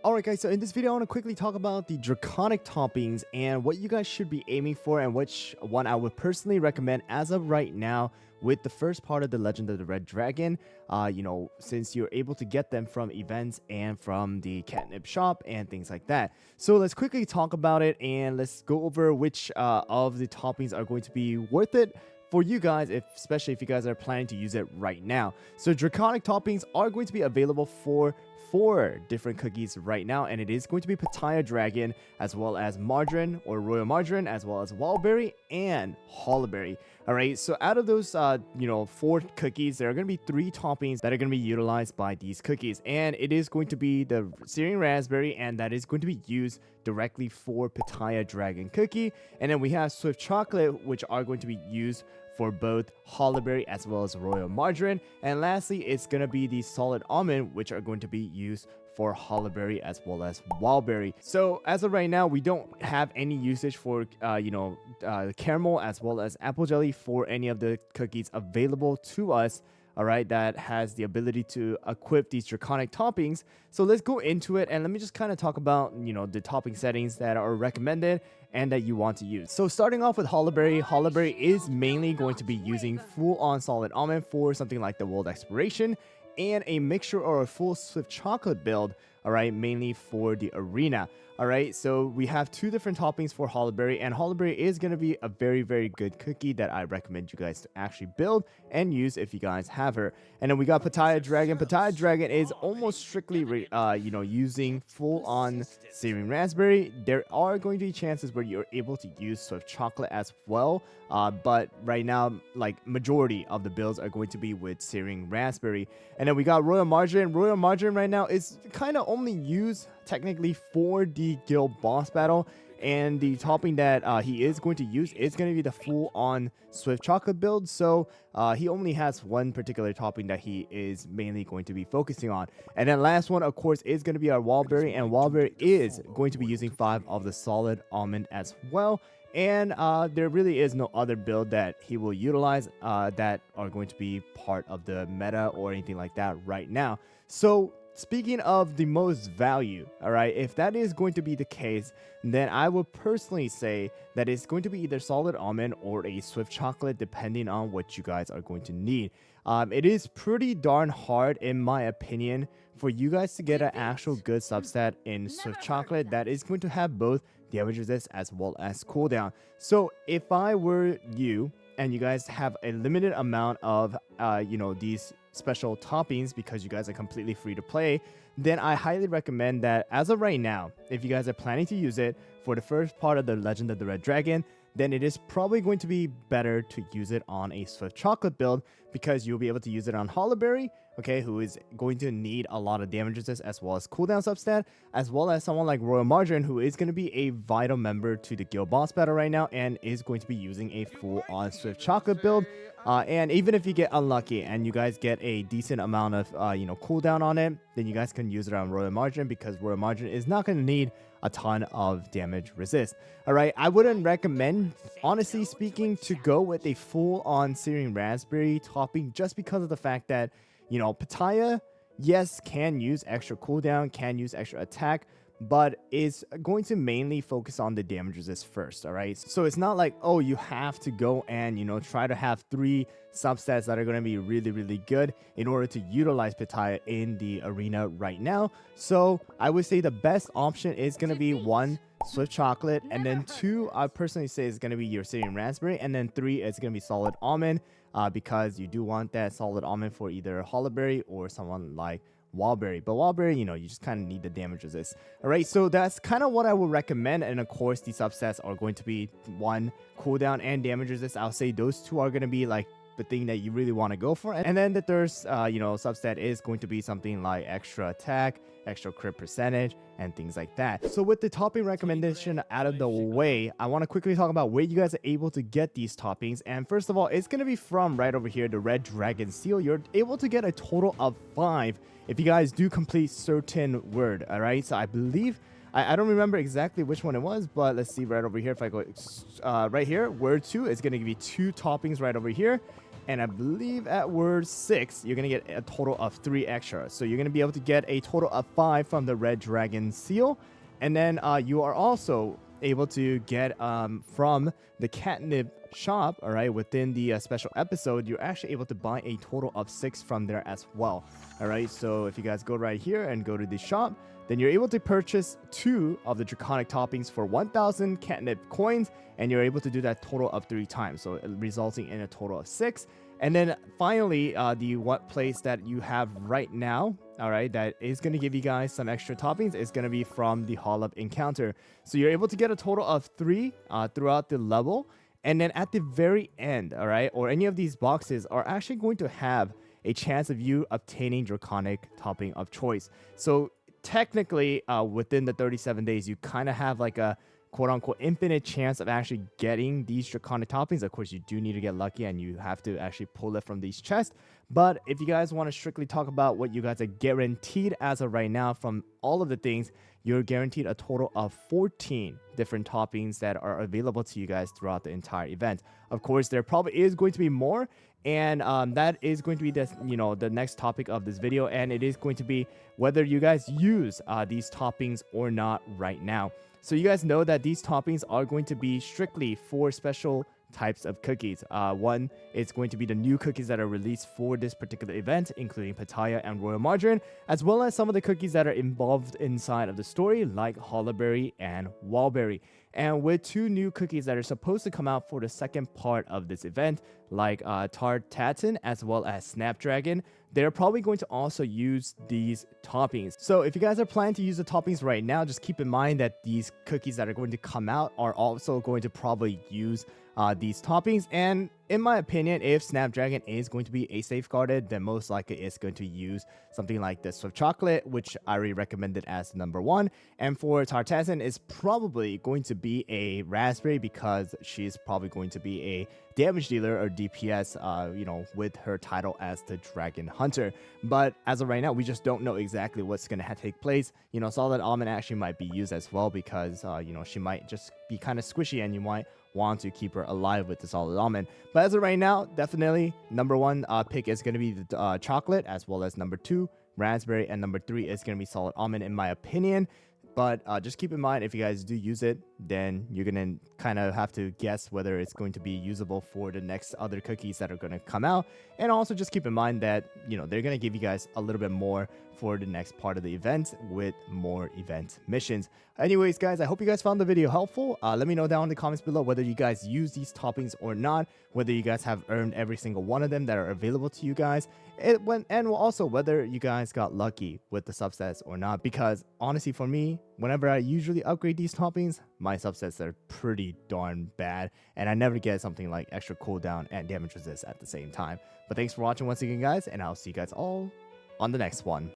Alright guys, so in this video I want to quickly talk about the Draconic Toppings and what you guys should be aiming for and which one I would personally recommend as of right now with the first part of the Legend of the Red Dragon. Since you're able to get them from events and from the catnip shop and things like that. So let's quickly talk about it and let's go over which of the toppings are going to be worth it for you guys, especially if you guys are planning to use it right now. So Draconic Toppings are going to be available for 4 different cookies right now, and it is going to be Pitaya Dragon, as well as Margarine or Royal Margarine, as well as Wildberry and Hollowberry. Alright, so out of those 4 cookies, there are going to be 3 toppings that are going to be utilized by these cookies, and it is going to be the Searing Raspberry, and that is going to be used directly for Pitaya Dragon cookie. And then we have Swift Chocolate, which are going to be used for both Hollowberry as well as Royal Margarine. And lastly, it's going to be the Solid Almond, which are going to be used for Hollowberry as well as Wildberry. So as of right now, we don't have any usage for caramel as well as apple jelly for any of the cookies available to us. Alright, that has the ability to equip these Draconic Toppings. So let's go into it and let me just kind of talk about, the topping settings that are recommended and that you want to use. So starting off with Hollowberry, Hollowberry is mainly going to be using full-on Solid Almond for something like the World Exploration and a mixture or a full Swift Chocolate build, alright, mainly for the arena. Alright, so we have 2 different toppings for Hollowberry, and Hollowberry is going to be a very, very good cookie that I recommend you guys to actually build and use if you guys have her. And then we got Pitaya Dragon. Pitaya Dragon is almost strictly, using full-on Searing Raspberry. There are going to be chances where you're able to use Swift Chocolate as well, but right now, like, majority of the builds are going to be with Searing Raspberry. And then we got Royal Margarine. Royal Margarine right now is kind of only used technically for the guild boss battle, and the topping that he is going to use is going to be the full-on Swift Chocolate build. So he only has one particular topping that he is mainly going to be focusing on. And then last one, of course, is going to be our Wildberry, and Wildberry is going to be using 5 of the Solid Almond as well. And there really is no other build that he will utilize that are going to be part of the meta or anything like that right now. So speaking of the most value, alright, if that is going to be the case, then I would personally say that it's going to be either Solid Almond or a Swift Chocolate, depending on what you guys are going to need. It is pretty darn hard, in my opinion, for you guys to get an actual good substat in Swift Chocolate that is going to have both damage resist as well as cooldown. So if I were you, and you guys have a limited amount of these special toppings because you guys are completely free to play, then I highly recommend that as of right now, if you guys are planning to use it for the first part of the Legend of the Red Dragon, then it is probably going to be better to use it on a Swift Chocolate build, because you'll be able to use it on Hollowberry, okay, who is going to need a lot of damage resist as well as cooldown substat, as well as someone like Royal Margarine, who is going to be a vital member to the guild boss battle right now and is going to be using a full-on Swift Chocolate build. And even if you get unlucky and you guys get a decent amount of cooldown on it, then you guys can use it on Royal Margarine, because Royal Margarine is not going to need a ton of damage resist. Alright, I wouldn't recommend, honestly speaking, to go with a full-on Searing Raspberry topping, just because of the fact that, Pitaya, yes, can use extra cooldown, can use extra attack, but is going to mainly focus on the damage resist first. Alright, so it's not like, oh, you have to go and try to have 3 substats that are going to be really, really good in order to utilize Pitaya in the arena right now. So I would say the best option is going to be 1, Swift Chocolate, and then 2, I personally say, is going to be your Searing Raspberry, and then 3 is going to be Solid Almond, because you do want that Solid Almond for either Hollowberry or someone like Wildberry. But Wildberry, you just kind of need the damage resist. Alright, so that's kind of what I would recommend. And of course, the substats are going to be 1, cooldown and damage resist. I'll say those 2 are going to be like the thing that you really want to go for. And then the third substat is going to be something like extra attack, extra crit percentage, and things like that. So with the topping recommendation out of the way, I want to quickly talk about where you guys are able to get these toppings. And first of all, it's going to be from right over here, the Red Dragon Seal. You're able to get a total of 5 if you guys do complete certain word. All right, so I believe I don't remember exactly which one it was, but let's see right over here. If I go right here, word 2 is going to give you 2 toppings right over here. and I believe at word 6, you're going to get a total of 3 extra. So you're going to be able to get a total of 5 from the red dragon seal. And then you are also able to get from the catnip shop, all right, within the special episode, you're actually able to buy a total of 6 from there as well. All right, so if you guys go right here and go to the shop, then you're able to purchase 2 of the Draconic Toppings for 1,000 catnip coins, and you're able to do that total of 3 times, so resulting in a total of 6. And then finally, the one place that you have right now, all right, that is going to give you guys some extra toppings is going to be from the Hall Up encounter. So you're able to get a total of 3 throughout the level. And then at the very end, all right, or any of these boxes are actually going to have a chance of you obtaining Draconic topping of choice. So technically, within the 37 days, you kind of have like a quote-unquote infinite chance of actually getting these Draconic toppings. Of course, you do need to get lucky and you have to actually pull it from these chests. But if you guys want to strictly talk about what you guys are guaranteed as of right now from all of the things, you're guaranteed a total of 14 different toppings that are available to you guys throughout the entire event. Of course, there probably is going to be more, and that is going to be the next topic of this video, and it is going to be whether you guys use these toppings or not right now. So you guys know that these toppings are going to be strictly for special types of cookies. One is going to be the new cookies that are released for this particular event, including Pitaya and Royal Margarine, as well as some of the cookies that are involved inside of the story, like Hollaberry and Wallberry. And with 2 new cookies that are supposed to come out for the second part of this event, like Tartatin as well as Snapdragon, they're probably going to also use these toppings. So if you guys are planning to use the toppings right now, just keep in mind that these cookies that are going to come out are also going to probably use these toppings. And in my opinion, if Snapdragon is going to be a safeguarded, then most likely it's going to use something like the Swift Chocolate, which I already recommended as number 1. And for Tartazin, it's probably going to be a Raspberry because she's probably going to be a damage dealer or DPS, with her title as the Dragon Hunter. But as of right now, we just don't know exactly what's going to take place. Solid Almond actually might be used as well because, she might just be kind of squishy and you might want to keep her alive with the Solid Almond. But as of right now, definitely number 1 pick is going to be the chocolate, as well as number 2 raspberry, and number 3 is going to be Solid Almond in my opinion. But just keep in mind, if you guys do use it, then you're going to kind of have to guess whether it's going to be usable for the next other cookies that are going to come out. And also just keep in mind that, they're going to give you guys a little bit more for the next part of the event with more event missions. Anyways, guys, I hope you guys found the video helpful. Let me know down in the comments below whether you guys use these toppings or not, whether you guys have earned every single one of them that are available to you guys, and also whether you guys got lucky with the substats or not. Because honestly, for me, whenever I usually upgrade these toppings, my substats are pretty darn bad, and I never get something like extra cooldown and damage resist at the same time. But thanks for watching once again, guys, and I'll see you guys all on the next one.